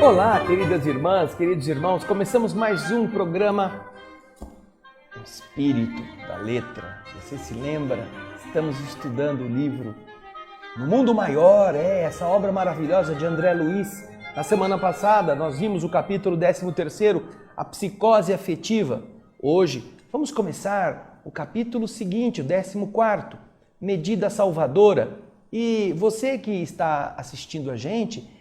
Olá, queridas irmãs, queridos irmãos, começamos mais um programa O Espírito da Letra. Você se lembra? Estamos estudando o livro No Mundo Maior, essa obra maravilhosa de André Luiz. Na semana passada nós vimos o capítulo 13º, a psicose afetiva. Hoje vamos começar o capítulo seguinte, o 14º, medida salvadora. E você que está assistindo a gente,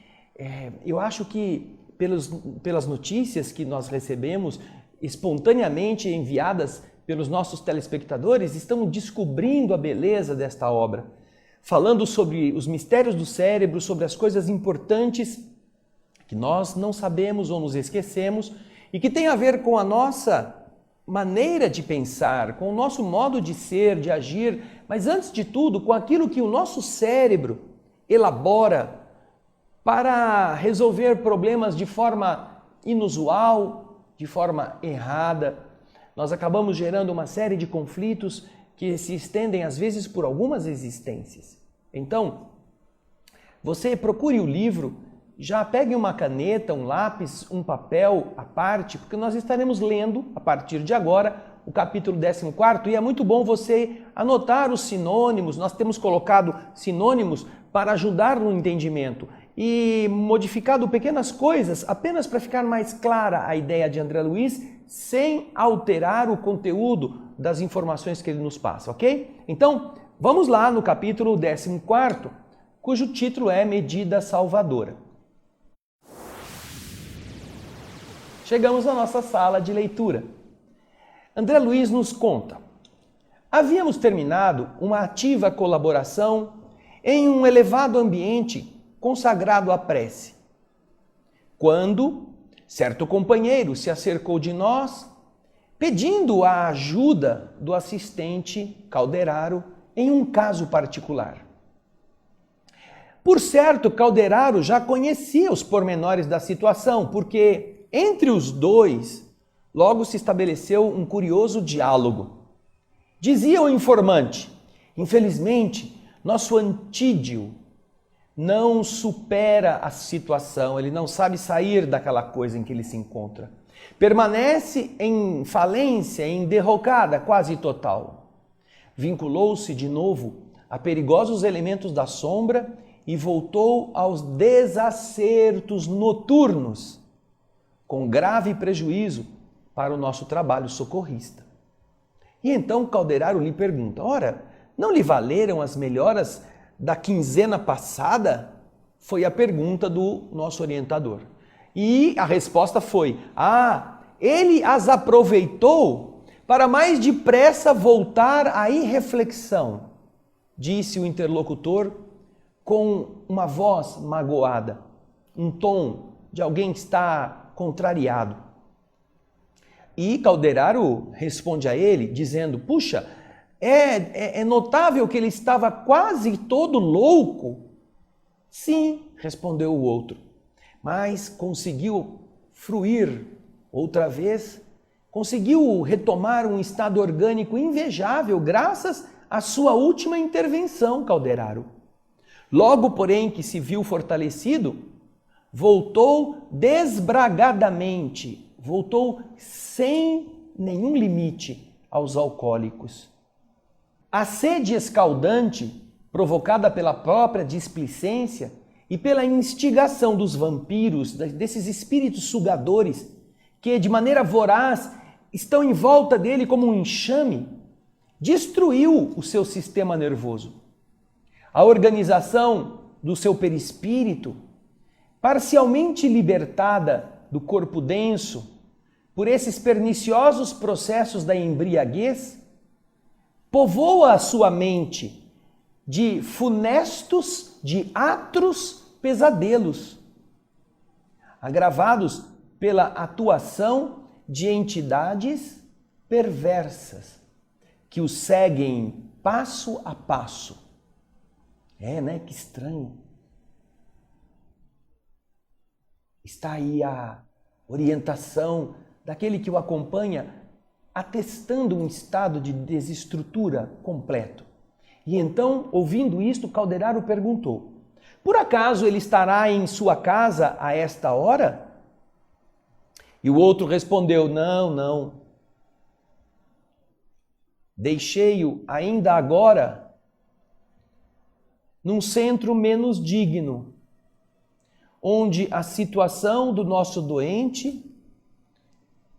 eu acho que pelas notícias que nós recebemos, espontaneamente enviadas pelos nossos telespectadores, estamos descobrindo a beleza desta obra, falando sobre os mistérios do cérebro, sobre as coisas importantes que nós não sabemos ou nos esquecemos e que tem a ver com a nossa maneira de pensar, com o nosso modo de ser, de agir, mas antes de tudo, com aquilo que o nosso cérebro elabora para resolver problemas de forma inusual, de forma errada. Nós acabamos gerando uma série de conflitos que se estendem às vezes por algumas existências. Então, você procure o livro, já pegue uma caneta, um lápis, um papel à parte, porque nós estaremos lendo, a partir de agora, o capítulo 14º, e é muito bom você anotar os sinônimos. Nós temos colocado sinônimos para ajudar no entendimento e modificado pequenas coisas apenas para ficar mais clara a ideia de André Luiz, sem alterar o conteúdo das informações que ele nos passa, ok? Então, vamos lá no capítulo 14º, cujo título é Medida Salvadora. Chegamos à nossa sala de leitura. André Luiz nos conta: havíamos terminado uma ativa colaboração em um elevado ambiente consagrado à prece, quando certo companheiro se acercou de nós, pedindo a ajuda do assistente Calderaro em um caso particular. Por certo, Calderaro já conhecia os pormenores da situação, porque entre os dois logo se estabeleceu um curioso diálogo. Dizia o informante: infelizmente, nosso Antídio não supera a situação, ele não sabe sair daquela coisa em que ele se encontra. Permanece em falência, em derrocada quase total. Vinculou-se de novo a perigosos elementos da sombra e voltou aos desacertos noturnos, com grave prejuízo para o nosso trabalho socorrista. E então Calderaro lhe pergunta: ora, não lhe valeram as melhoras da quinzena passada? Foi a pergunta do nosso orientador. E a resposta foi: ele as aproveitou para mais depressa voltar à irreflexão, disse o interlocutor com uma voz magoada, um tom de alguém que está contrariado. E Calderaro responde a ele dizendo: puxa, é notável que ele estava quase todo louco. Sim, respondeu o outro, mas conseguiu fruir outra vez, conseguiu retomar um estado orgânico invejável graças à sua última intervenção, Calderaro. Logo, porém, que se viu fortalecido, voltou desbragadamente, voltou sem nenhum limite aos alcoólicos. A sede escaldante, provocada pela própria displicência e pela instigação dos vampiros, desses espíritos sugadores, que de maneira voraz estão em volta dele como um enxame, destruiu o seu sistema nervoso. A organização do seu perispírito, parcialmente libertada do corpo denso por esses perniciosos processos da embriaguez, povoa a sua mente de funestos, de atros pesadelos, agravados pela atuação de entidades perversas que o seguem passo a passo. Que estranho. Está aí a orientação daquele que o acompanha, atestando um estado de desestrutura completo. E então, ouvindo isto, Calderaro perguntou: Por acaso ele estará em sua casa a esta hora? E o outro respondeu: Não, não. Deixei-o ainda agora num centro menos digno, onde a situação do nosso doente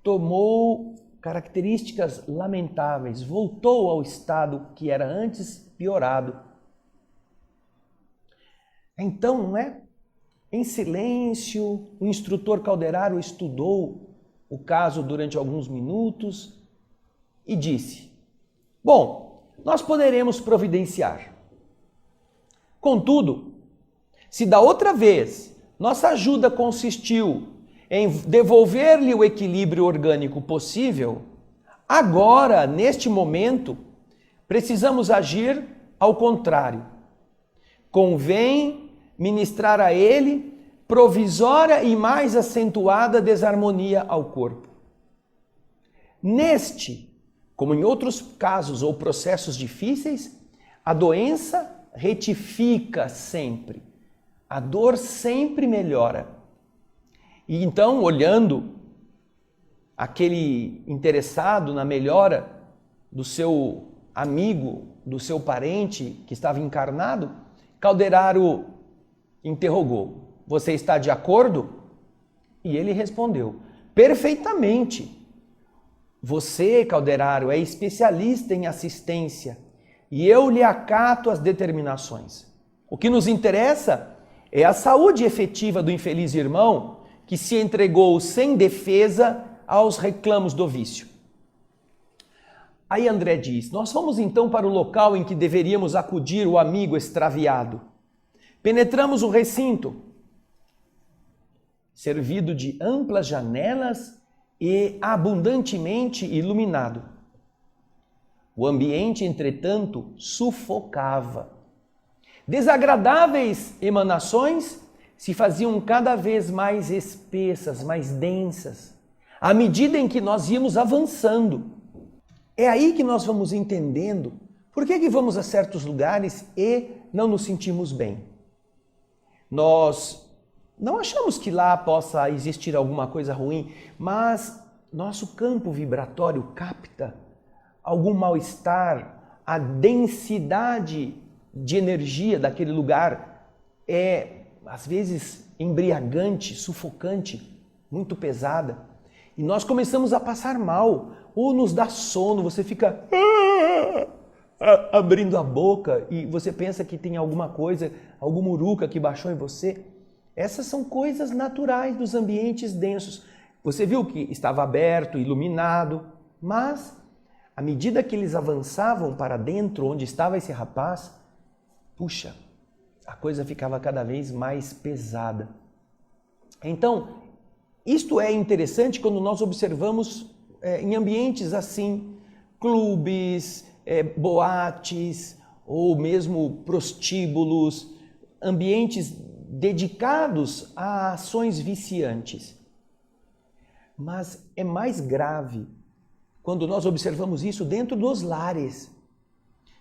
tomou características lamentáveis, voltou ao estado que era antes piorado. Então, não é? Em silêncio, o instrutor Calderaro estudou o caso durante alguns minutos e disse: Bom, nós poderemos providenciar. Contudo, se da outra vez nossa ajuda consistiu em devolver-lhe o equilíbrio orgânico possível, agora, neste momento, precisamos agir ao contrário. Convém ministrar a ele provisória e mais acentuada desarmonia ao corpo. Neste, como em outros casos ou processos difíceis, a doença retifica sempre, a dor sempre melhora. E então, olhando aquele interessado na melhora do seu amigo, do seu parente que estava encarnado, Calderaro interrogou: Você está de acordo? E ele respondeu: Perfeitamente. Você, Calderaro, é especialista em assistência e eu lhe acato as determinações. O que nos interessa é a saúde efetiva do infeliz irmão que se entregou sem defesa aos reclamos do vício. Aí André diz: Nós fomos então para o local em que deveríamos acudir o amigo extraviado. Penetramos o recinto, servido de amplas janelas e abundantemente iluminado. O ambiente, entretanto, sufocava. Desagradáveis emanações se faziam cada vez mais espessas, mais densas, à medida em que nós íamos avançando. É aí que nós vamos entendendo por que vamos a certos lugares e não nos sentimos bem. Nós não achamos que lá possa existir alguma coisa ruim, mas nosso campo vibratório capta algum mal-estar, a densidade de energia daquele lugar é, às vezes, embriagante, sufocante, muito pesada. E nós começamos a passar mal, ou nos dá sono, você fica abrindo a boca e você pensa que tem alguma coisa, alguma muruca que baixou em você. Essas são coisas naturais dos ambientes densos. Você viu que estava aberto, iluminado, mas à medida que eles avançavam para dentro, onde estava esse rapaz, puxa, a coisa ficava cada vez mais pesada. Então, isto é interessante quando nós observamos em ambientes assim, clubes, boates ou mesmo prostíbulos, ambientes dedicados a ações viciantes. Mas é mais grave quando nós observamos isso dentro dos lares.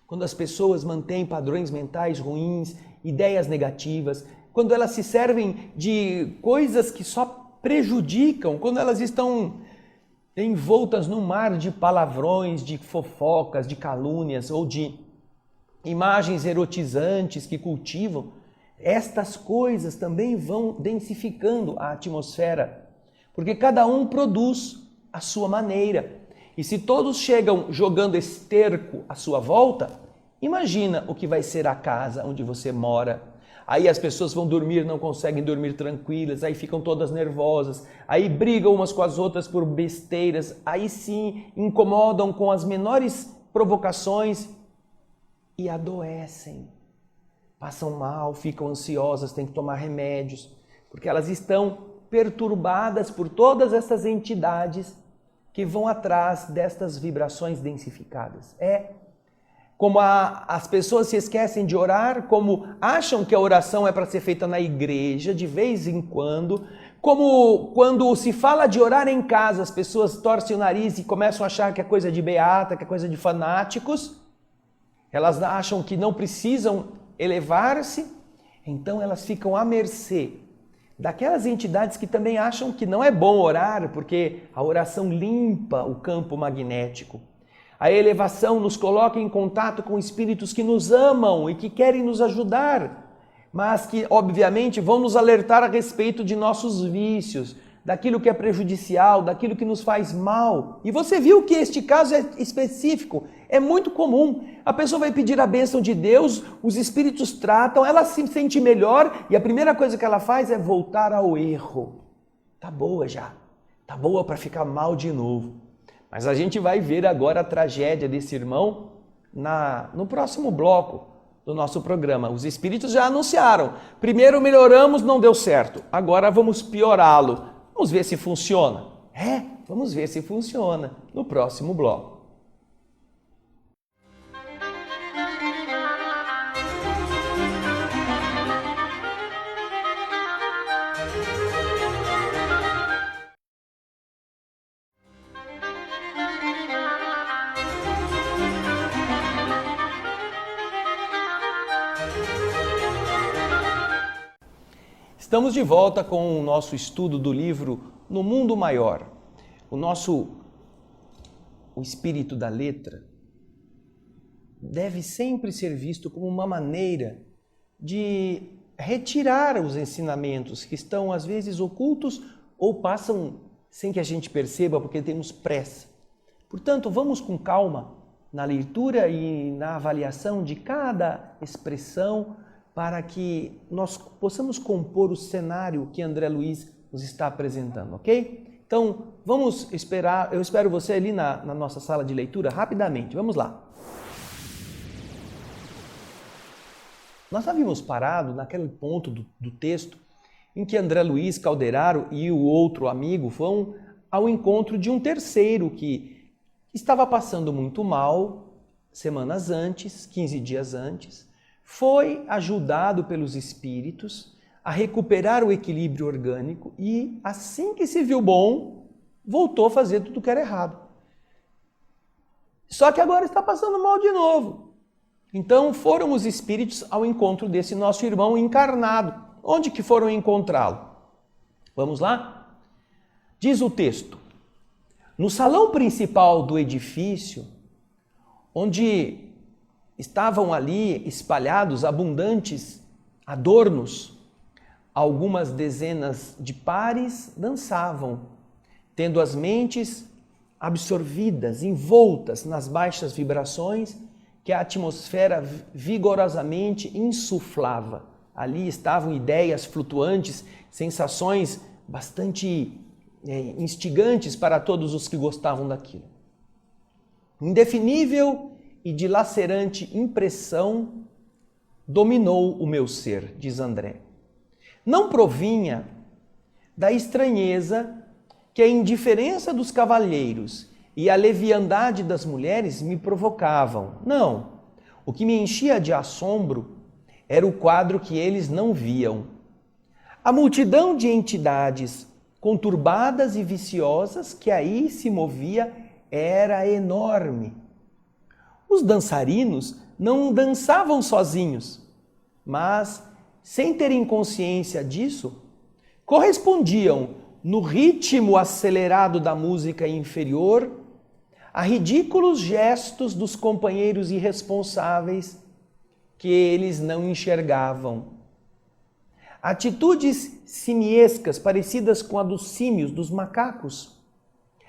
Quando as pessoas mantêm padrões mentais ruins, ideias negativas, quando elas se servem de coisas que só prejudicam, quando elas estão envoltas num mar de palavrões, de fofocas, de calúnias ou de imagens erotizantes que cultivam, estas coisas também vão densificando a atmosfera, porque cada um produz a sua maneira. E se todos chegam jogando esterco à sua volta, imagina o que vai ser a casa onde você mora. Aí as pessoas vão dormir, não conseguem dormir tranquilas, aí ficam todas nervosas, aí brigam umas com as outras por besteiras, aí sim incomodam com as menores provocações e adoecem. Passam mal, ficam ansiosas, têm que tomar remédios, porque elas estão perturbadas por todas essas entidades que vão atrás destas vibrações densificadas. Como as pessoas se esquecem de orar, como acham que a oração é para ser feita na igreja de vez em quando, como quando se fala de orar em casa, as pessoas torcem o nariz e começam a achar que é coisa de beata, que é coisa de fanáticos. Elas acham que não precisam elevar-se, Então elas ficam à mercê daquelas entidades que também acham que não é bom orar, porque a oração limpa o campo magnético. A elevação nos coloca em contato com espíritos que nos amam e que querem nos ajudar, mas que, obviamente, vão nos alertar a respeito de nossos vícios, daquilo que é prejudicial, daquilo que nos faz mal. E você viu que este caso é específico, é muito comum. A pessoa vai pedir a bênção de Deus, os espíritos tratam, ela se sente melhor e a primeira coisa que ela faz é voltar ao erro. Tá boa já, tá boa para ficar mal de novo. Mas a gente vai ver agora a tragédia desse irmão no próximo bloco do nosso programa. Os espíritos já anunciaram. Primeiro melhoramos, não deu certo. Agora vamos piorá-lo. Vamos ver se funciona. Vamos ver se funciona no próximo bloco. Estamos de volta com o nosso estudo do livro No Mundo Maior. O espírito da letra deve sempre ser visto como uma maneira de retirar os ensinamentos que estão às vezes ocultos ou passam sem que a gente perceba porque temos pressa. Portanto, vamos com calma na leitura e na avaliação de cada expressão para que nós possamos compor o cenário que André Luiz nos está apresentando, ok? Então, vamos esperar, eu espero você ali na nossa sala de leitura rapidamente, vamos lá. Nós havíamos parado naquele ponto do texto em que André Luiz Calderaro e o outro amigo vão ao encontro de um terceiro que estava passando muito mal semanas antes, 15 dias antes, foi ajudado pelos espíritos a recuperar o equilíbrio orgânico e, assim que se viu bom, voltou a fazer tudo que era errado. Só que agora está passando mal de novo. Então foram os espíritos ao encontro desse nosso irmão encarnado. Onde que foram encontrá-lo? Vamos lá? Diz o texto: no salão principal do edifício, onde estavam ali espalhados abundantes adornos, algumas dezenas de pares dançavam, tendo as mentes absorvidas, envoltas nas baixas vibrações que a atmosfera vigorosamente insuflava. Ali estavam ideias flutuantes, sensações bastante instigantes para todos os que gostavam daquilo. Indefinível e dilacerante impressão dominou o meu ser, diz André. Não provinha da estranheza que a indiferença dos cavalheiros e a leviandade das mulheres me provocavam. Não, o que me enchia de assombro era o quadro que eles não viam. A multidão de entidades conturbadas e viciosas que aí se movia era enorme. Os dançarinos não dançavam sozinhos, mas, sem terem consciência disso, correspondiam, no ritmo acelerado da música inferior, a ridículos gestos dos companheiros irresponsáveis que eles não enxergavam. Atitudes simiescas, parecidas com a dos símios, dos macacos,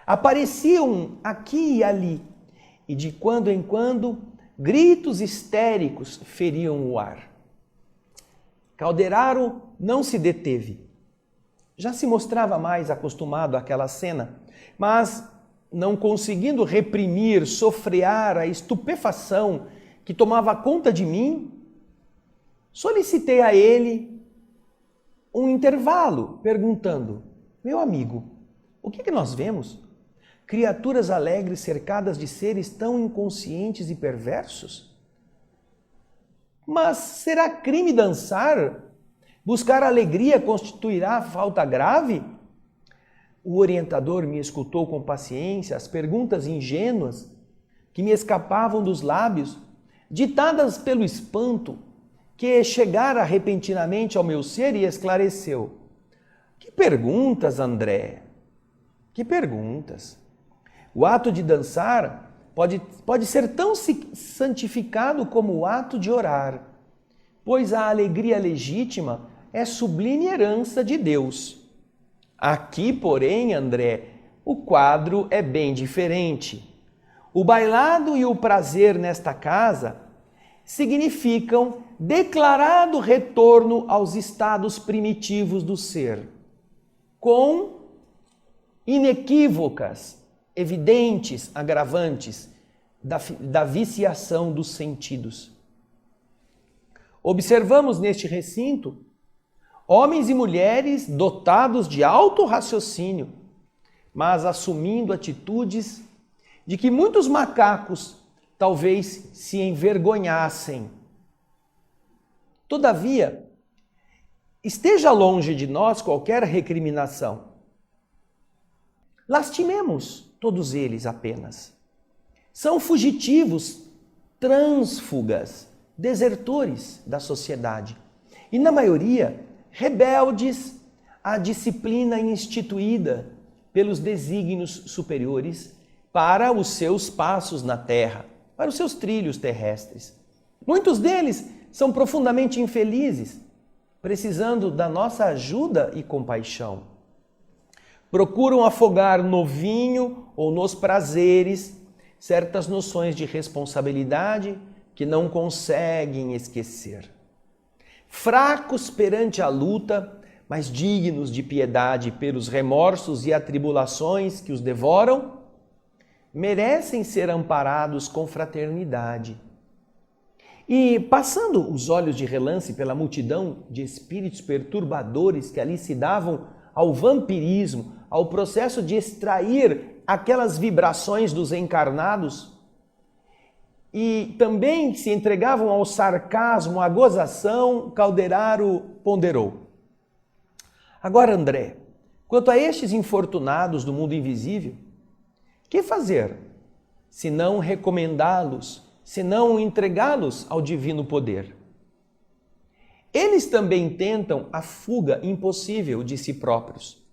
apareciam aqui e ali, e de quando em quando, gritos histéricos feriam o ar. Calderaro não se deteve. Já se mostrava mais acostumado àquela cena, mas, não conseguindo reprimir, sofrear a estupefação que tomava conta de mim, solicitei a ele um intervalo, perguntando: meu amigo, o que nós vemos? Criaturas alegres cercadas de seres tão inconscientes e perversos? Mas será crime dançar? Buscar alegria constituirá falta grave? O orientador me escutou com paciência as perguntas ingênuas que me escapavam dos lábios, ditadas pelo espanto que chegara repentinamente ao meu ser e esclareceu. Que perguntas, André? Que perguntas? O ato de dançar pode ser tão santificado como o ato de orar, pois a alegria legítima é sublime herança de Deus. Aqui, porém, André, o quadro é bem diferente. O bailado e o prazer nesta casa significam declarado retorno aos estados primitivos do ser, com inequívocas, evidentes agravantes da viciação dos sentidos. Observamos neste recinto homens e mulheres dotados de alto raciocínio, mas assumindo atitudes de que muitos macacos talvez se envergonhassem. Todavia, esteja longe de nós qualquer recriminação. Lastimemos todos eles apenas. São fugitivos, trânsfugas, desertores da sociedade. E, na maioria, rebeldes à disciplina instituída pelos desígnios superiores para os seus passos na terra, para os seus trilhos terrestres. Muitos deles são profundamente infelizes, precisando da nossa ajuda e compaixão. Procuram afogar no vinho ou nos prazeres certas noções de responsabilidade que não conseguem esquecer. Fracos perante a luta, mas dignos de piedade pelos remorsos e atribulações que os devoram, merecem ser amparados com fraternidade. E, passando os olhos de relance pela multidão de espíritos perturbadores que ali se davam ao vampirismo, ao processo de extrair aquelas vibrações dos encarnados, e também se entregavam ao sarcasmo, à gozação, Calderaro ponderou. Agora, André, quanto a estes infortunados do mundo invisível, que fazer, se não recomendá-los, se não entregá-los ao divino poder? Eles também tentam a fuga impossível de si próprios.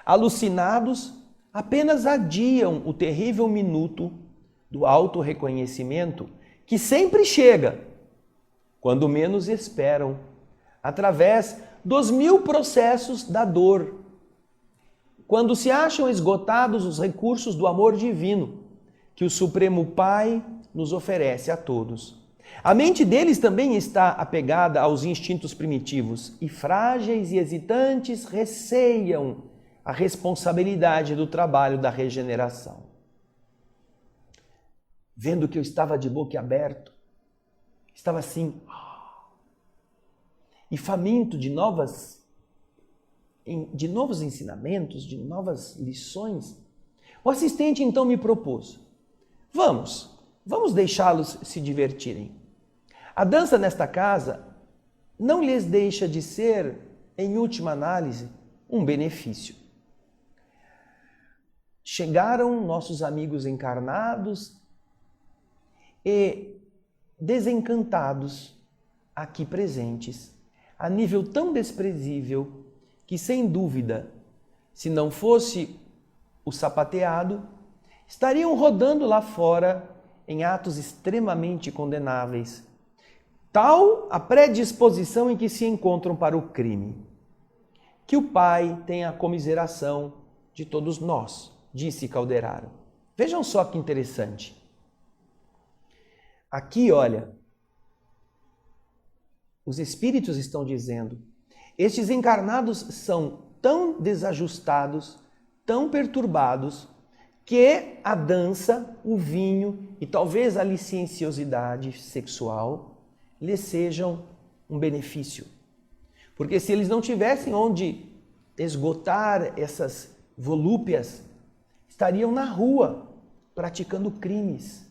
Alucinados, apenas adiam o terrível minuto do autorreconhecimento que sempre chega, quando menos esperam, através dos 1000 processos da dor, quando se acham esgotados os recursos do amor divino que o Supremo Pai nos oferece a todos. A mente deles também está apegada aos instintos primitivos e frágeis e hesitantes receiam a responsabilidade do trabalho da regeneração. Vendo que eu estava de boca aberta, estava assim, e faminto de novos ensinamentos, de novas lições, o assistente então me propôs, vamos deixá-los se divertirem. A dança nesta casa não lhes deixa de ser, em última análise, um benefício. Chegaram nossos amigos encarnados e desencantados aqui presentes, a nível tão desprezível que, sem dúvida, se não fosse o sapateado, estariam rodando lá fora em atos extremamente condenáveis. Tal a predisposição em que se encontram para o crime. Que o Pai tenha a comiseração de todos nós, disse Calderaro. Vejam só que interessante. Aqui, olha, os espíritos estão dizendo, estes encarnados são tão desajustados, tão perturbados, que a dança, o vinho e talvez a licenciosidade sexual lhes sejam um benefício. Porque se eles não tivessem onde esgotar essas volúpias, estariam na rua praticando crimes.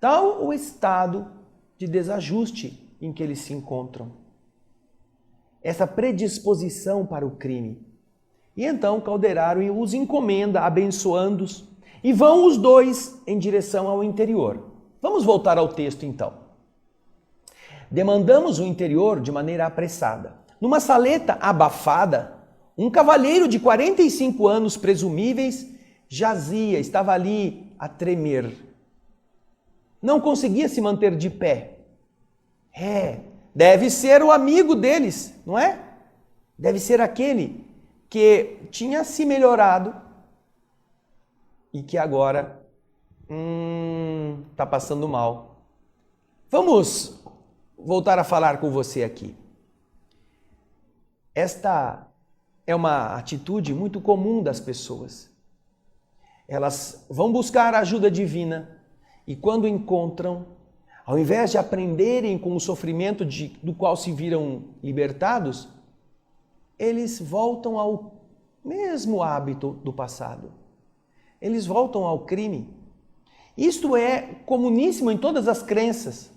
Tal o estado de desajuste em que eles se encontram. Essa predisposição para o crime. E então Calderaro os encomenda, abençoando-os, e vão os dois em direção ao interior. Vamos voltar ao texto então. Demandamos o interior de maneira apressada. Numa saleta abafada, um cavalheiro de 45 anos presumíveis jazia, estava ali a tremer. Não conseguia se manter de pé. Deve ser o amigo deles, não é? Deve ser aquele que tinha se melhorado e que agora está passando mal. Vamos voltar a falar com você aqui. Esta é uma atitude muito comum das pessoas. Elas vão buscar a ajuda divina e quando encontram, ao invés de aprenderem com o sofrimento do qual se viram libertados, eles voltam ao mesmo hábito do passado. Eles voltam ao crime. Isto é comuníssimo em todas as crenças.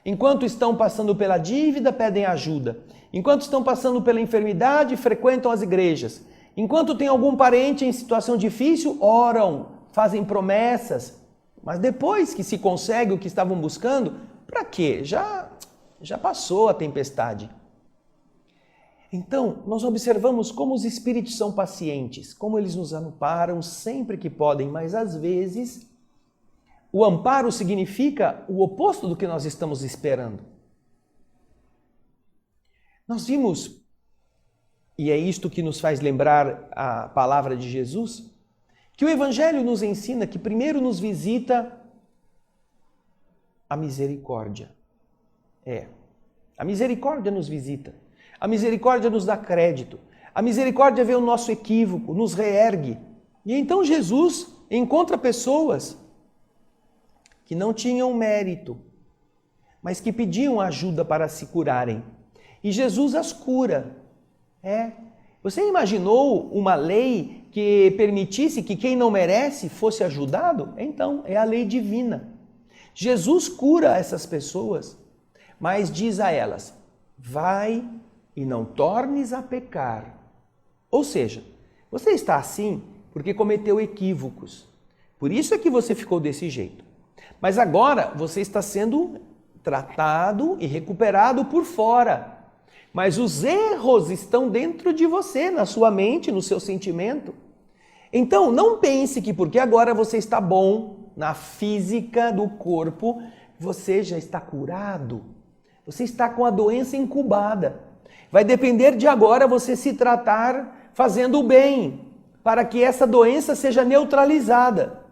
Enquanto estão passando pela dívida, pedem ajuda. Enquanto estão passando pela enfermidade, frequentam as igrejas. Enquanto tem algum parente em situação difícil, oram, fazem promessas. Mas depois que se consegue o que estavam buscando, para quê? Já passou a tempestade. Então, nós observamos como os espíritos são pacientes, como eles nos amparam sempre que podem, mas às vezes o amparo significa o oposto do que nós estamos esperando. Nós vimos, e é isto que nos faz lembrar a palavra de Jesus, que o Evangelho nos ensina que primeiro nos visita a misericórdia. A misericórdia nos visita. A misericórdia nos dá crédito. A misericórdia vê o nosso equívoco, nos reergue. E então Jesus encontra pessoas que não tinham mérito, mas que pediam ajuda para se curarem. E Jesus as cura. Você imaginou uma lei que permitisse que quem não merece fosse ajudado? Então, é a lei divina. Jesus cura essas pessoas, mas diz a elas: vai e não tornes a pecar. Ou seja, você está assim porque cometeu equívocos. Por isso é que você ficou desse jeito. Mas agora você está sendo tratado e recuperado por fora. Mas os erros estão dentro de você, na sua mente, no seu sentimento. Então, não pense que porque agora você está bom na física do corpo, você já está curado. Você está com a doença incubada. Vai depender de agora você se tratar fazendo o bem, para que essa doença seja neutralizada.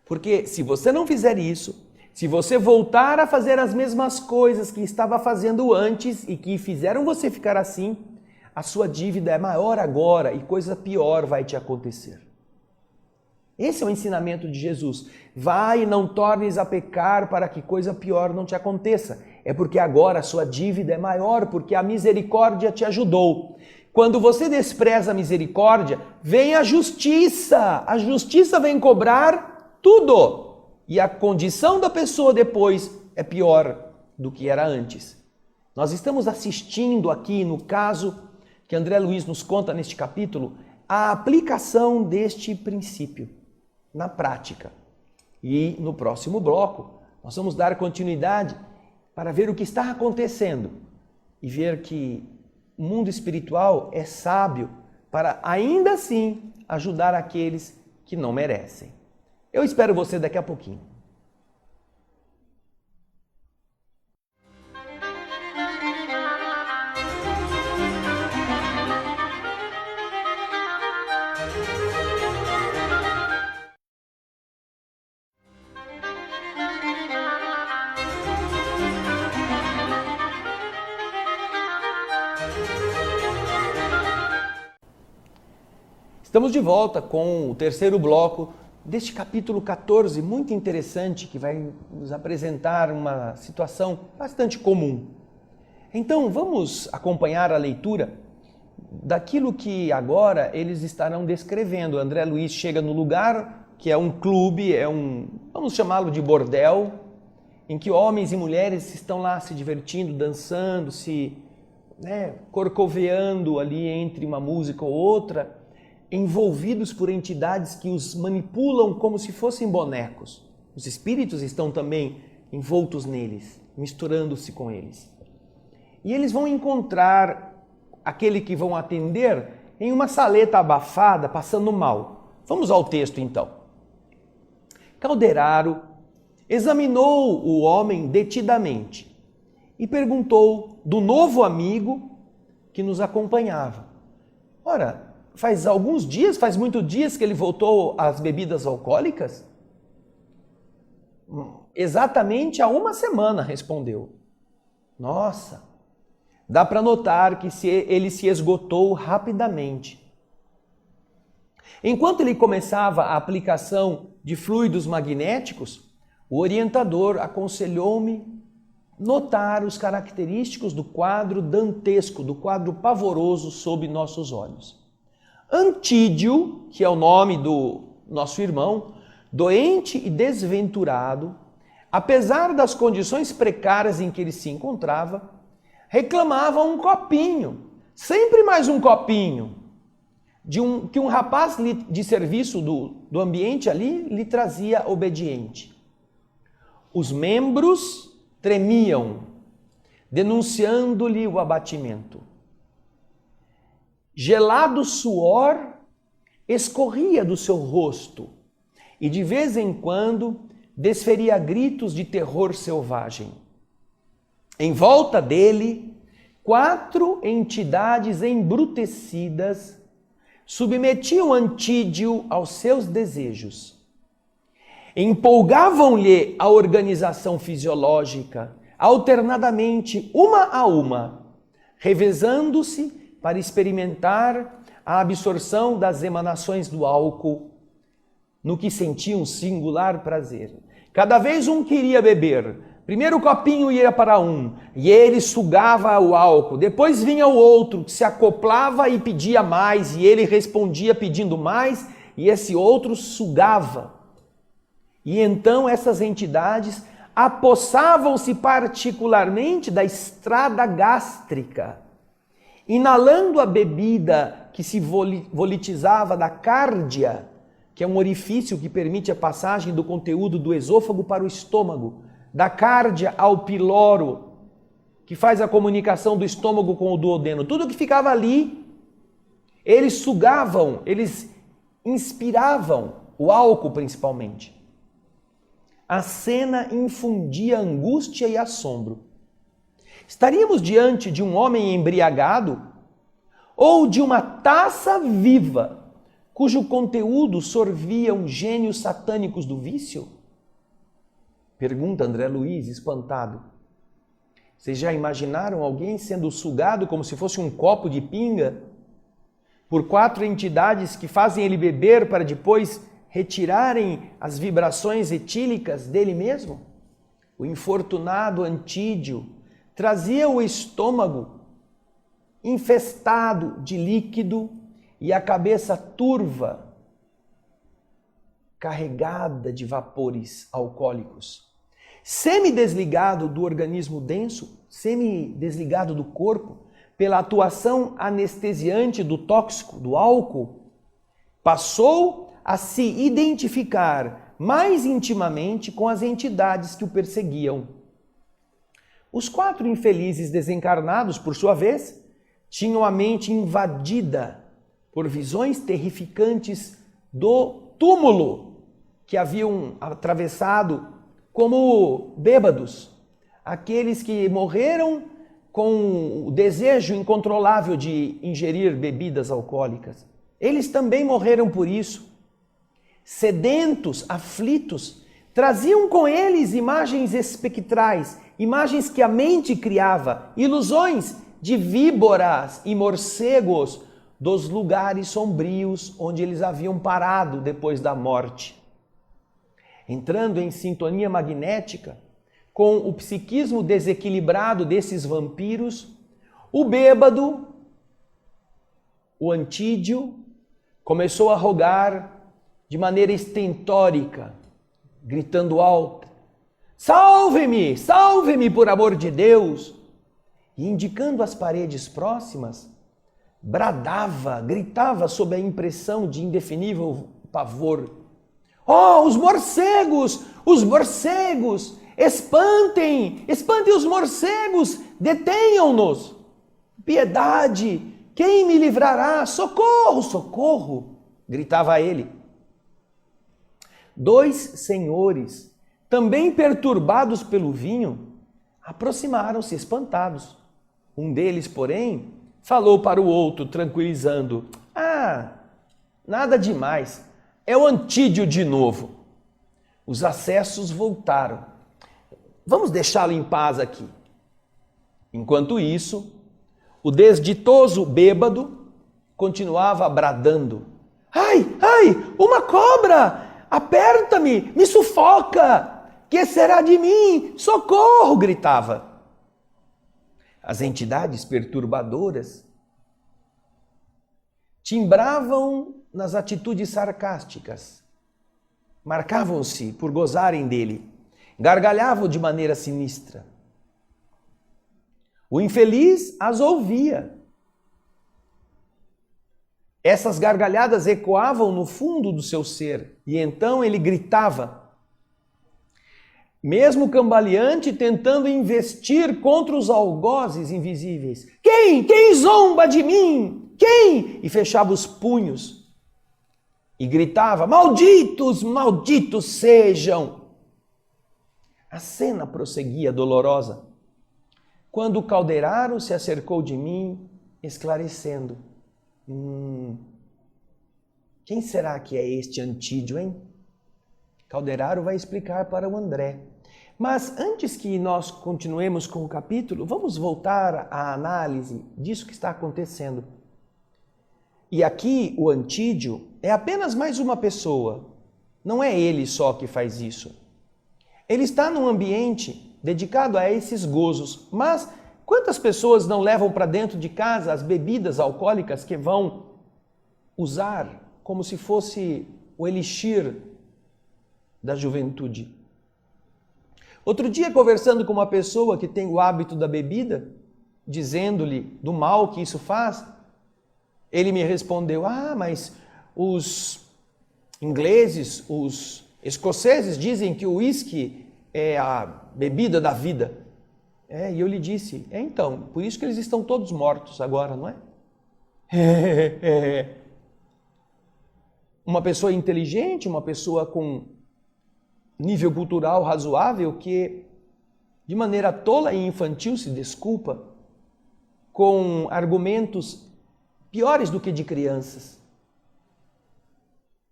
Porque se você não fizer isso, se você voltar a fazer as mesmas coisas que estava fazendo antes e que fizeram você ficar assim, a sua dívida é maior agora e coisa pior vai te acontecer. Esse é o ensinamento de Jesus. Vai e não tornes a pecar para que coisa pior não te aconteça. É porque agora a sua dívida é maior, porque a misericórdia te ajudou. Quando você despreza a misericórdia, vem a justiça. A justiça vem cobrar tudo. E a condição da pessoa depois é pior do que era antes. Nós estamos assistindo aqui, no caso que André Luiz nos conta neste capítulo, a aplicação deste princípio na prática. E no próximo bloco, nós vamos dar continuidade para ver o que está acontecendo e ver que o mundo espiritual é sábio para ainda assim ajudar aqueles que não merecem. Eu espero você daqui a pouquinho. Estamos de volta com o terceiro bloco deste capítulo 14, muito interessante, que vai nos apresentar uma situação bastante comum. Então, vamos acompanhar a leitura daquilo que agora eles estarão descrevendo. André Luiz chega no lugar que é um clube, vamos chamá-lo de bordel, em que homens e mulheres estão lá se divertindo, dançando, corcoveando ali entre uma música ou outra, envolvidos por entidades que os manipulam como se fossem bonecos. Os espíritos estão também envoltos neles. misturando-se com eles. E eles vão encontrar aquele que vão atender em uma saleta abafada, passando mal. Vamos ao texto então. Calderaro examinou o homem detidamente e perguntou do novo amigo que nos acompanhava. Ora, faz muitos dias que ele voltou às bebidas alcoólicas? Exatamente há uma semana, respondeu. Nossa, dá para notar que ele se esgotou rapidamente. Enquanto ele começava a aplicação de fluidos magnéticos, o orientador aconselhou-me notar os característicos do quadro dantesco, do quadro pavoroso sob nossos olhos. Antídio, que é o nome do nosso irmão, doente e desventurado, apesar das condições precárias em que ele se encontrava, reclamava um copinho, sempre mais um copinho, que um rapaz de serviço do ambiente ali lhe trazia obediente. Os membros tremiam, denunciando-lhe o abatimento. Gelado suor escorria do seu rosto e de vez em quando desferia gritos de terror selvagem. Em volta dele, 4 entidades embrutecidas submetiam Antídio aos seus desejos. Empolgavam-lhe a organização fisiológica, alternadamente, uma a uma, revezando-se para experimentar a absorção das emanações do álcool, no que sentiam singular prazer. Cada vez um queria beber. Primeiro o copinho ia para um, e ele sugava o álcool. Depois vinha o outro, que se acoplava e pedia mais, e ele respondia pedindo mais, e esse outro sugava. E então essas entidades apossavam-se particularmente da estrada gástrica, inalando a bebida que se volitizava da cárdia, que é um orifício que permite a passagem do conteúdo do esôfago para o estômago, da cárdia ao piloro, que faz a comunicação do estômago com o duodeno. Tudo que ficava ali, eles sugavam, eles inspiravam, o álcool principalmente. A cena infundia angústia e assombro. Estaríamos diante de um homem embriagado ou de uma taça viva, cujo conteúdo sorviam gênios satânicos do vício? Pergunta André Luiz, espantado. Vocês já imaginaram alguém sendo sugado como se fosse um copo de pinga por 4 entidades que fazem ele beber para depois retirarem as vibrações etílicas dele mesmo? O infortunado Antídio trazia o estômago infestado de líquido e a cabeça turva, carregada de vapores alcoólicos. Semi-desligado do organismo denso, semi-desligado do corpo, pela atuação anestesiante do tóxico, do álcool, passou a se identificar mais intimamente com as entidades que o perseguiam. Os 4 infelizes desencarnados, por sua vez, tinham a mente invadida por visões terrificantes do túmulo que haviam atravessado como bêbados, aqueles que morreram com o desejo incontrolável de ingerir bebidas alcoólicas. Eles também morreram por isso. Sedentos, aflitos, traziam com eles imagens espectrais, imagens que a mente criava, ilusões de víboras e morcegos dos lugares sombrios onde eles haviam parado depois da morte. Entrando em sintonia magnética com o psiquismo desequilibrado desses vampiros, o bêbado, o Antídio, começou a rogar de maneira estentórica, gritando alto: "Salve-me! Salve-me, por amor de Deus!" E indicando as paredes próximas, bradava, gritava sob a impressão de indefinível pavor: Oh, os morcegos! Os morcegos! Espantem! Espantem os morcegos! Detenham-nos! Piedade! Quem me livrará? Socorro! Socorro! Gritava ele. 2 senhores, também perturbados pelo vinho, aproximaram-se espantados. Um deles, porém, falou para o outro, tranquilizando: nada demais, é o Antídio de novo. Os acessos voltaram. Vamos deixá-lo em paz aqui. Enquanto isso, o desditoso bêbado continuava bradando: Ai, uma cobra! Aperta-me, me sufoca! Que será de mim? Socorro! Gritava. As entidades perturbadoras timbravam nas atitudes sarcásticas, marcavam-se por gozarem dele, gargalhavam de maneira sinistra. O infeliz as ouvia. Essas gargalhadas ecoavam no fundo do seu ser, e então ele gritava, mesmo cambaleante, tentando investir contra os algozes invisíveis. Quem zomba de mim? Quem? E fechava os punhos e gritava: malditos, malditos sejam! A cena prosseguia dolorosa, quando o caldeiraro se acercou de mim, esclarecendo: quem será que é este Antídio, hein? Calderaro vai explicar para o André. Mas antes que nós continuemos com o capítulo, vamos voltar à análise disso que está acontecendo. E aqui o Antídio é apenas mais uma pessoa. Não é ele só que faz isso. Ele está num ambiente dedicado a esses gozos. Mas quantas pessoas não levam para dentro de casa as bebidas alcoólicas que vão usar como se fosse o elixir da juventude? Outro dia, conversando com uma pessoa que tem o hábito da bebida, dizendo-lhe do mal que isso faz, ele me respondeu: mas os ingleses, os escoceses dizem que o uísque é a bebida da vida. E eu lhe disse: então, por isso que eles estão todos mortos agora, não é? Uma pessoa inteligente, uma pessoa com nível cultural razoável que, de maneira tola e infantil, se desculpa com argumentos piores do que de crianças.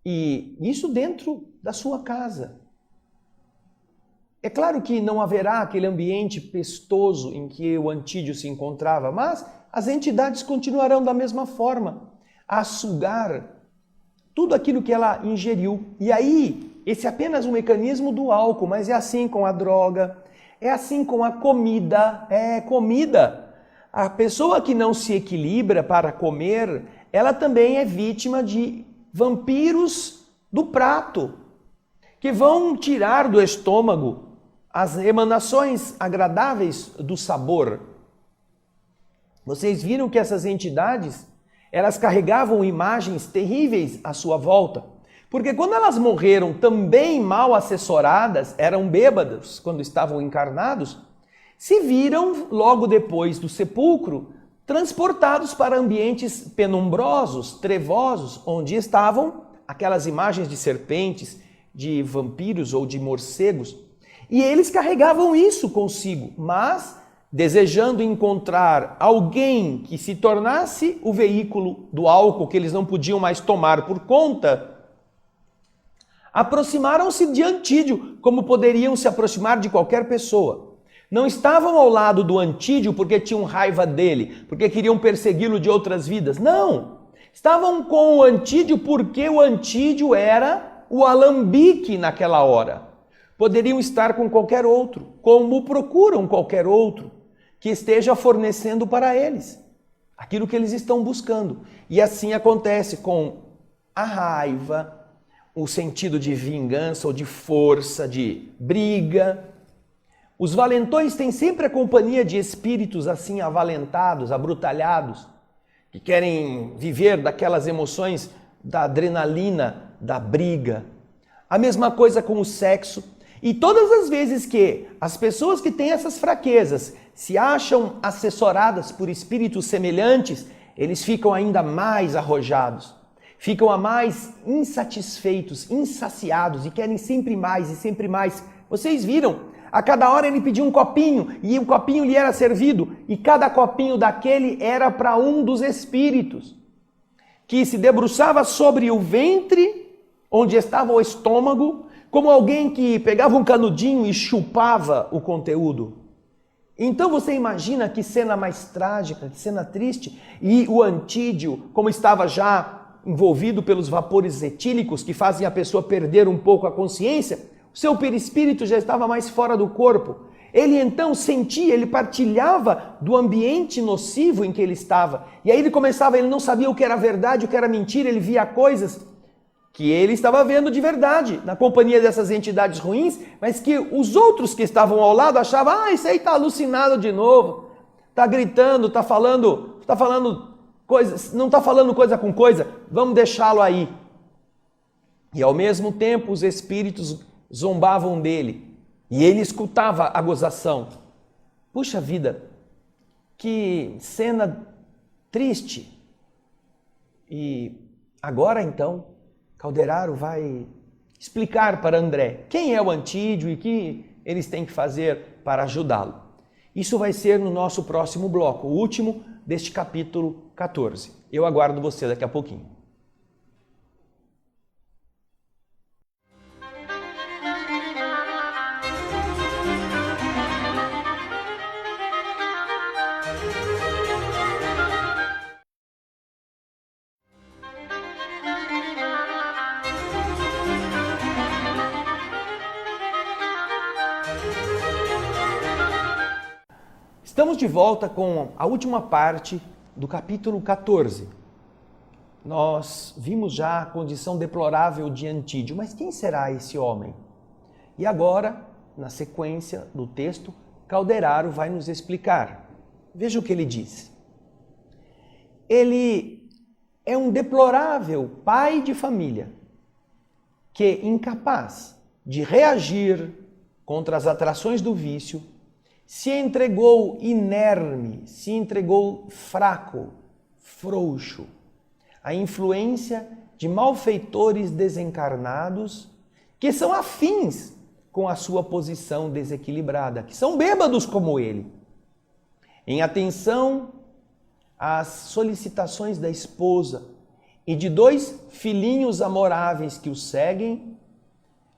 E isso dentro da sua casa. É claro que não haverá aquele ambiente pestoso em que o Antídio se encontrava, mas as entidades continuarão da mesma forma a sugar tudo aquilo que ela ingeriu. E aí, esse é apenas um mecanismo do álcool, mas é assim com a droga, é assim com a comida. Comida. A pessoa que não se equilibra para comer, ela também é vítima de vampiros do prato, que vão tirar do estômago as emanações agradáveis do sabor. Vocês viram que essas entidades, elas carregavam imagens terríveis à sua volta. Porque quando elas morreram também mal assessoradas, eram bêbadas quando estavam encarnados, se viram logo depois do sepulcro transportados para ambientes penumbrosos, trevosos, onde estavam aquelas imagens de serpentes, de vampiros ou de morcegos. E eles carregavam isso consigo, mas desejando encontrar alguém que se tornasse o veículo do álcool que eles não podiam mais tomar por conta, aproximaram-se de Antídio, como poderiam se aproximar de qualquer pessoa. Não estavam ao lado do Antídio porque tinham raiva dele, porque queriam persegui-lo de outras vidas. Não! Estavam com o Antídio porque o Antídio era o alambique naquela hora. Poderiam estar com qualquer outro, como procuram qualquer outro que esteja fornecendo para eles aquilo que eles estão buscando. E assim acontece com a raiva, o sentido de vingança ou de força, de briga. Os valentões têm sempre a companhia de espíritos assim avalentados, abrutalhados, que querem viver daquelas emoções da adrenalina, da briga. A mesma coisa com o sexo. E todas as vezes que as pessoas que têm essas fraquezas se acham assessoradas por espíritos semelhantes, eles ficam ainda mais arrojados, ficam a mais insatisfeitos, insaciados e querem sempre mais e sempre mais. Vocês viram? A cada hora ele pedia um copinho e o copinho lhe era servido e cada copinho daquele era para um dos espíritos que se debruçava sobre o ventre, onde estava o estômago, como alguém que pegava um canudinho e chupava o conteúdo. Então você imagina que cena mais trágica, que cena triste. E o Antídio, como estava já envolvido pelos vapores etílicos que fazem a pessoa perder um pouco a consciência, o seu perispírito já estava mais fora do corpo. Ele então sentia, ele partilhava do ambiente nocivo em que ele estava. E aí ele não sabia o que era verdade, o que era mentira, ele via coisas que ele estava vendo de verdade, na companhia dessas entidades ruins, mas que os outros que estavam ao lado achavam, isso aí está alucinado de novo, está gritando, está falando coisas, não está falando coisa com coisa, vamos deixá-lo aí. E ao mesmo tempo os espíritos zombavam dele, e ele escutava a gozação. Puxa vida, que cena triste. E agora então, Calderaro vai explicar para André quem é o Antídio e o que eles têm que fazer para ajudá-lo. Isso vai ser no nosso próximo bloco, o último deste capítulo 14. Eu aguardo você daqui a pouquinho. Estamos de volta com a última parte do capítulo 14. Nós vimos já a condição deplorável de Antídio, mas quem será esse homem? E agora, na sequência do texto, Calderaro vai nos explicar. Veja o que ele diz. Ele é um deplorável pai de família que, incapaz de reagir contra as atrações do vício, se entregou inerme, se entregou fraco, frouxo, à influência de malfeitores desencarnados que são afins com a sua posição desequilibrada, que são bêbados como ele. Em atenção às solicitações da esposa e de 2 filhinhos amoráveis que o seguem,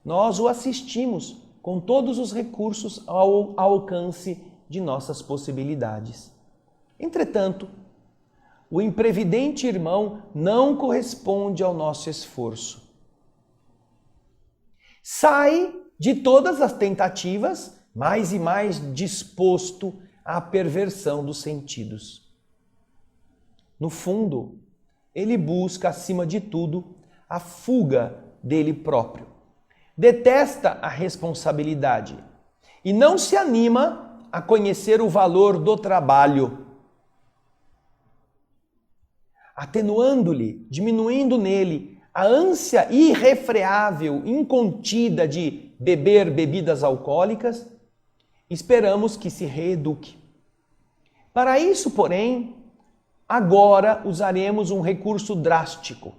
nós o assistimos com todos os recursos ao alcance de nossas possibilidades. Entretanto, o imprevidente irmão não corresponde ao nosso esforço. Sai de todas as tentativas, mais e mais disposto à perversão dos sentidos. No fundo, ele busca, acima de tudo, a fuga dele próprio. Detesta a responsabilidade e não se anima a conhecer o valor do trabalho, atenuando-lhe, diminuindo nele a ânsia irrefreável, incontida de beber bebidas alcoólicas, esperamos que se reeduque. Para isso, porém, agora usaremos um recurso drástico,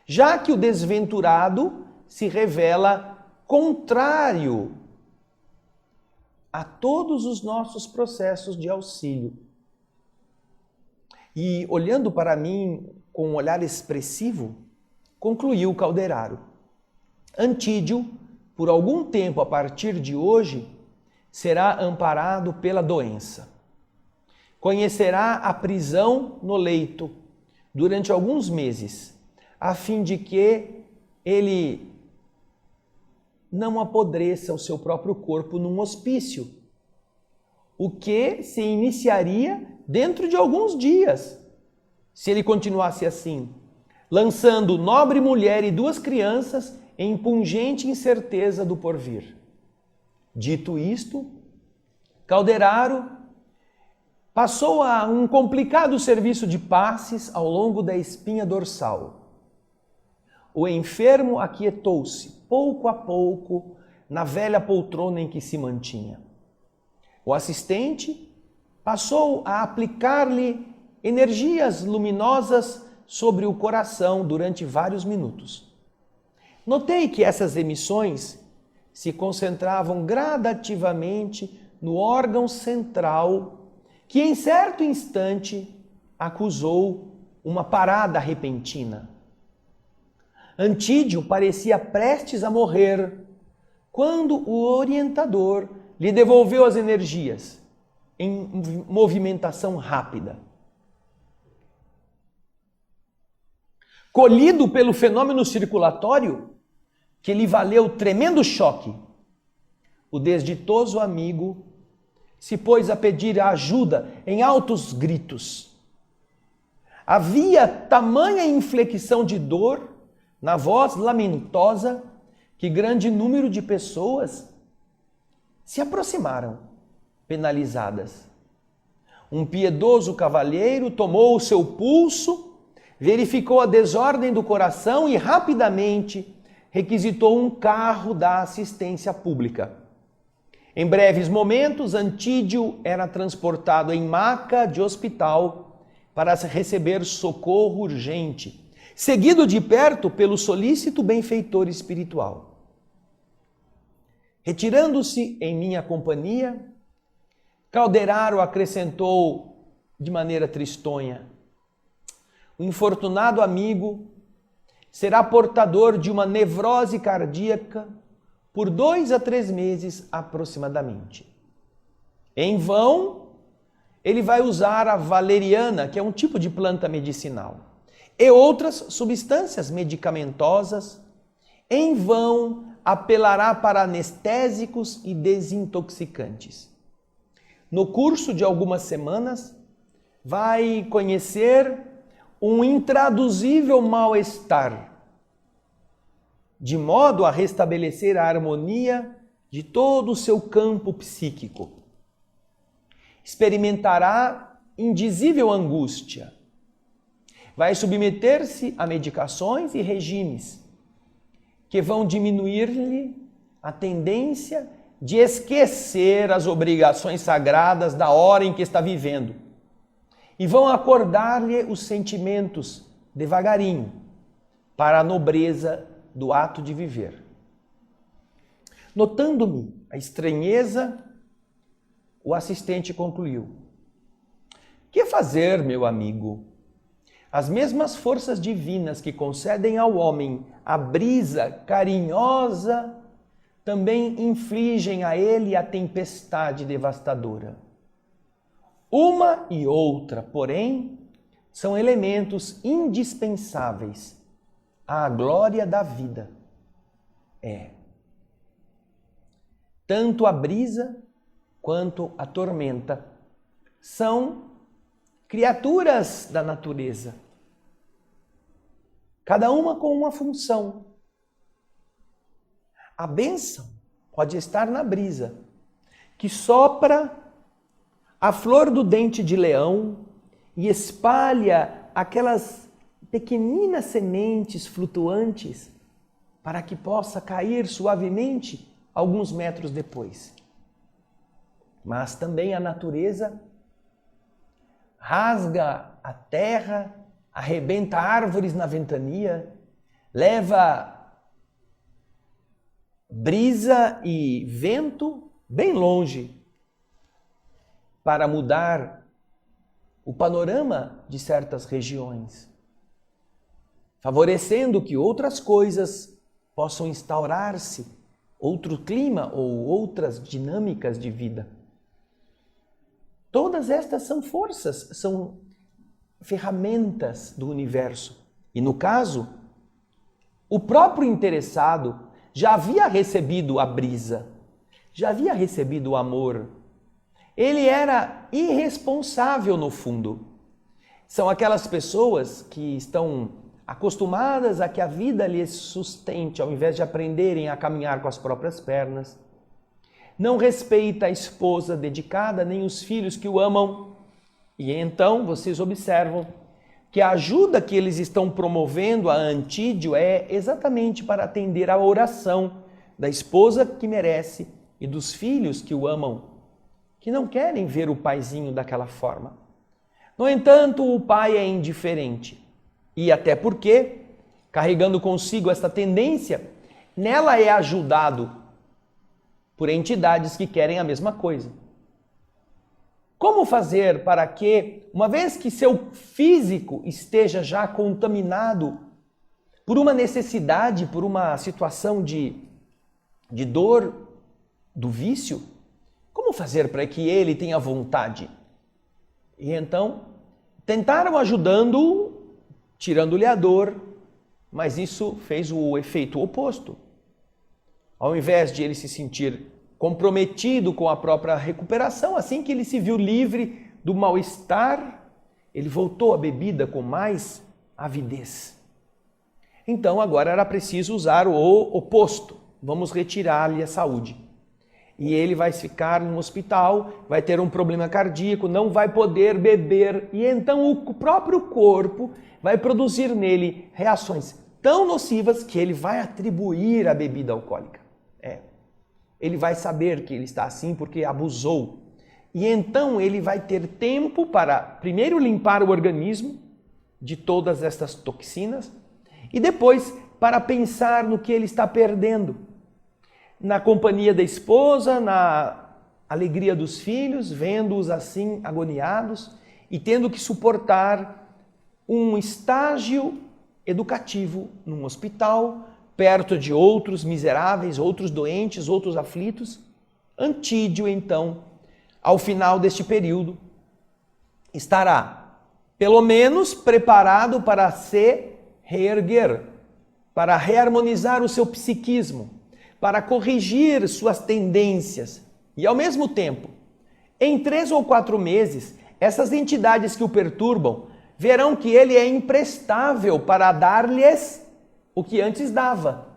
já que o desventurado se revela contrário a todos os nossos processos de auxílio. E olhando para mim com um olhar expressivo, concluiu Calderaro: Antídio, por algum tempo a partir de hoje, será amparado pela doença. Conhecerá a prisão no leito durante alguns meses, a fim de que ele não apodreça o seu próprio corpo num hospício, o que se iniciaria dentro de alguns dias, se ele continuasse assim, lançando nobre mulher e 2 crianças em pungente incerteza do porvir. Dito isto, Calderaro passou a um complicado serviço de passes ao longo da espinha dorsal. o enfermo aquietou-se, pouco a pouco, na velha poltrona em que se mantinha. O assistente passou a aplicar-lhe energias luminosas sobre o coração durante vários minutos. Notei que essas emissões se concentravam gradativamente no órgão central, que em certo instante acusou uma parada repentina. Antídio parecia prestes a morrer quando o orientador lhe devolveu as energias em movimentação rápida. Colhido pelo fenômeno circulatório, que lhe valeu tremendo choque, o desditoso amigo se pôs a pedir ajuda em altos gritos. Havia tamanha inflexão de dor na voz lamentosa que grande número de pessoas se aproximaram, penalizadas. Um piedoso cavalheiro tomou o seu pulso, verificou a desordem do coração e rapidamente requisitou um carro da assistência pública. Em breves momentos, Antídio era transportado em maca de hospital para receber socorro urgente, seguido de perto pelo solícito benfeitor espiritual. Retirando-se em minha companhia, Calderaro acrescentou de maneira tristonha: o infortunado amigo será portador de uma nevrose cardíaca por 2 a 3 meses aproximadamente. Em vão, ele vai usar a valeriana, que é um tipo de planta medicinal, e outras substâncias medicamentosas. Em vão, apelará para anestésicos e desintoxicantes. No curso de algumas semanas, vai conhecer um intraduzível mal-estar, de modo a restabelecer a harmonia de todo o seu campo psíquico. Experimentará indizível angústia. Vai submeter-se a medicações e regimes que vão diminuir-lhe a tendência de esquecer as obrigações sagradas da hora em que está vivendo e vão acordar-lhe os sentimentos devagarinho para a nobreza do ato de viver. Notando-me a estranheza, o assistente concluiu: que fazer, meu amigo? As mesmas forças divinas que concedem ao homem a brisa carinhosa também infligem a ele a tempestade devastadora. Uma e outra, porém, são elementos indispensáveis à glória da vida. Tanto a brisa quanto a tormenta são criaturas da natureza, cada uma com uma função. A bênção pode estar na brisa, que sopra a flor do dente de leão e espalha aquelas pequeninas sementes flutuantes para que possa cair suavemente alguns metros depois. Mas também a natureza rasga a terra, arrebenta árvores na ventania, leva brisa e vento bem longe para mudar o panorama de certas regiões, favorecendo que outras coisas possam instaurar-se, outro clima ou outras dinâmicas de vida. Todas estas são forças, são ferramentas do universo. E no caso, o próprio interessado já havia recebido a brisa, já havia recebido o amor. Ele era irresponsável no fundo. São aquelas pessoas que estão acostumadas a que a vida lhes sustente, ao invés de aprenderem a caminhar com as próprias pernas. Não respeita a esposa dedicada, nem os filhos que o amam. E então, vocês observam, que a ajuda que eles estão promovendo a Antídio é exatamente para atender à oração da esposa que merece e dos filhos que o amam, que não querem ver o paizinho daquela forma. No entanto, o pai é indiferente. E até porque, carregando consigo esta tendência, nela é ajudado por entidades que querem a mesma coisa. Como fazer para que, uma vez que seu físico esteja já contaminado por uma necessidade, por uma situação de dor, do vício, como fazer para que ele tenha vontade? E então, tentaram ajudando-o, tirando-lhe a dor, mas isso fez o efeito oposto. Ao invés de ele se sentir comprometido com a própria recuperação, assim que ele se viu livre do mal-estar, ele voltou à bebida com mais avidez. Então agora era preciso usar o oposto. Vamos retirar-lhe a saúde. E ele vai ficar no hospital, vai ter um problema cardíaco, não vai poder beber. E então o próprio corpo vai produzir nele reações tão nocivas que ele vai atribuir à bebida alcoólica. Ele vai saber que ele está assim porque abusou. E então ele vai ter tempo para primeiro limpar o organismo de todas estas toxinas e depois para pensar no que ele está perdendo. Na companhia da esposa, na alegria dos filhos, vendo-os assim agoniados e tendo que suportar um estágio educativo num hospital, perto de outros miseráveis, outros doentes, outros aflitos. Antídio, então, ao final deste período, estará, pelo menos, preparado para se reerguer, para reharmonizar o seu psiquismo, para corrigir suas tendências. E, ao mesmo tempo, em 3 ou 4 meses, essas entidades que o perturbam verão que ele é imprestável para dar-lhes o que antes dava.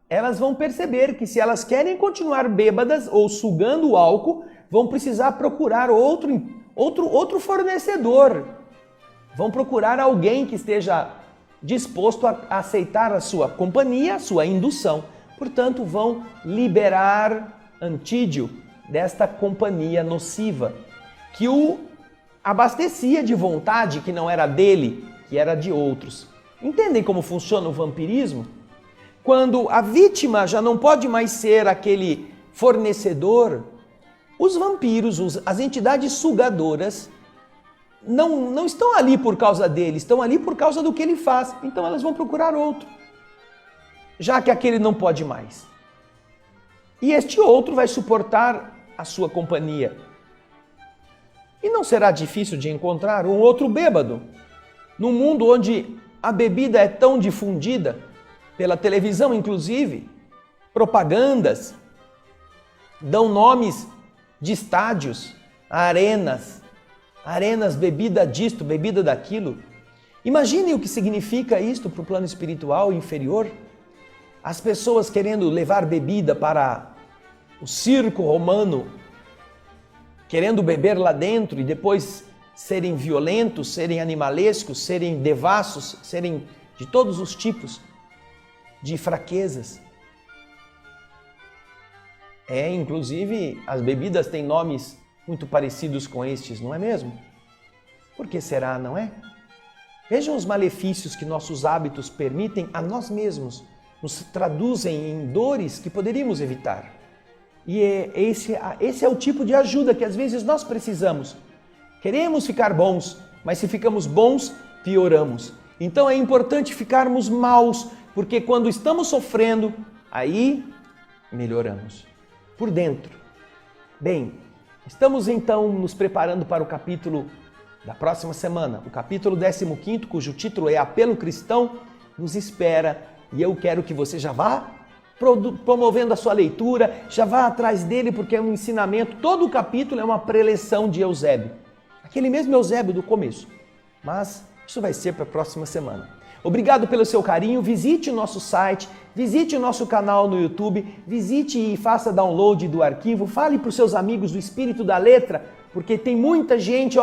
Elas vão perceber que se elas querem continuar bêbadas ou sugando o álcool, vão precisar procurar outro fornecedor. Vão procurar alguém que esteja disposto a aceitar a sua companhia, a sua indução. Portanto, vão liberar Antídio desta companhia nociva, que o abastecia de vontade que não era dele, que era de outros. Entendem como funciona o vampirismo? Quando a vítima já não pode mais ser aquele fornecedor, os vampiros, as entidades sugadoras, não estão ali por causa dele, estão ali por causa do que ele faz. Então elas vão procurar outro, já que aquele não pode mais. E este outro vai suportar a sua companhia. E não será difícil de encontrar um outro bêbado, num mundo onde a bebida é tão difundida, pela televisão inclusive, propagandas, dão nomes de estádios, arenas, bebida disto, bebida daquilo. Imaginem o que significa isto para o plano espiritual inferior. As pessoas querendo levar bebida para o circo romano, querendo beber lá dentro e depois serem violentos, serem animalescos, serem devassos, serem de todos os tipos de fraquezas. Inclusive, as bebidas têm nomes muito parecidos com estes, não é mesmo? Por que será, não é? Vejam os malefícios que nossos hábitos permitem a nós mesmos, nos traduzem em dores que poderíamos evitar. E esse é o tipo de ajuda que às vezes nós precisamos. Queremos ficar bons, mas se ficamos bons, pioramos. Então é importante ficarmos maus, porque quando estamos sofrendo, aí melhoramos. Por dentro. Bem, estamos então nos preparando para o capítulo da próxima semana. O capítulo 15º, cujo título é Apelo Cristão, nos espera. E eu quero que você já vá promovendo a sua leitura, já vá atrás dele, porque é um ensinamento. Todo o capítulo é uma preleção de Eusébio. Aquele mesmo Eusébio do começo. Mas isso vai ser para a próxima semana. Obrigado pelo seu carinho, visite o nosso site, visite o nosso canal no YouTube, visite e faça download do arquivo, fale para os seus amigos do Espírito da Letra, porque tem muita gente,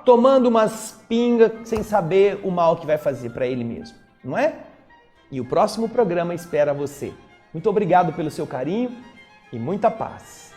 tomando umas pingas sem saber o mal que vai fazer para ele mesmo, não é? E o próximo programa espera você. Muito obrigado pelo seu carinho e muita paz.